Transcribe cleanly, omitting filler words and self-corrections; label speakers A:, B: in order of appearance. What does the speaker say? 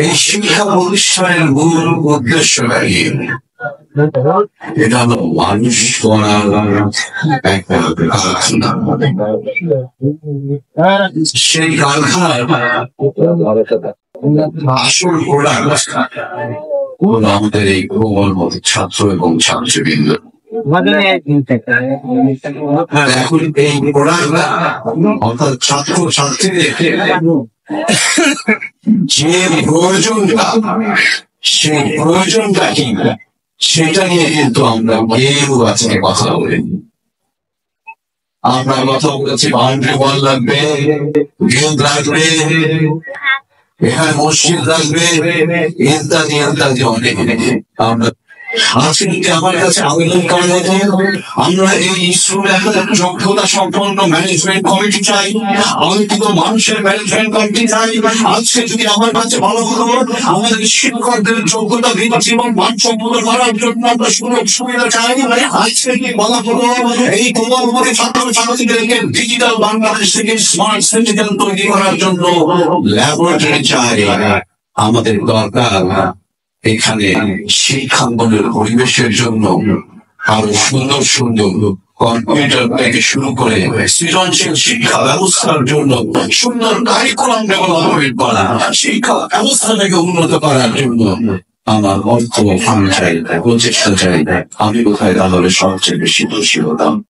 A: এই শিক্ষা প্রতিষ্ঠানের মূল উদ্দেশ্যটাই এটা হলো মানুষ গড়ার একটা কারখানা। সেই কারখানার আসল প্রোডাক্ট আমাদের এই প্রবল মতো ছাত্র এবং ছাত্রবৃন্দ। এখন এই প্রোডাক্ট অর্থাৎ ছাত্র ছাত্রীদের যে প্রয়োজনটা, সেই প্রয়োজনটা কি সেটা নিয়ে কিন্তু আমরা কেউ আজকে কথা বলিনি। আমরা কথা বলেছি বাউন্ডারি ওয়াল লাগবে, গেট লাগবে, এখানে মসজিদ লাগবে, ইত্যাদি ইত্যাদি অনেক। আমরা আজকে যদি আমার কাছে আবেদন করা হতো, আমরা এই স্কুলে একটা যোগ্যতা সম্পন্ন ম্যানেজমেন্ট কমিটি চাই, আমি কিন্তু মানুষের ম্যানেজমেন্ট কমিটি চাই। আজকে যদি আমার কাছে ভালো হতো, আমাদের শিক্ষকদের যোগ্যতা ভিত্তি এবং মানসম্পন্ন করার জন্য আমরা সুযোগ সুবিধা চাই। আজকে কি বলা হলো, এই কোমলমতি ছাত্র ছাত্রীদেরকে ডিজিটাল বাংলাদেশ থেকে স্মার্ট সিটিজেন তৈরি করার জন্য ল্যাবরেটরি চাই। আমাদের দরকার এখানে শিক্ষাঙ্গনের পরিবেশের জন্য আরো সুন্দর সুন্দর কম্পিউটার থেকে শুরু করে সৃজনশীল শিক্ষা ব্যবস্থার জন্য সুন্দর কারিকুলাম ডেভেলপমেন্ট করা, শিক্ষা ব্যবস্থাটাকে উন্নত করার জন্য আমার অর্থ আমি চাই, প্রচেষ্টা চাই। আমি কোথায় তাহলে সবচেয়ে বেশি দোষী হতাম?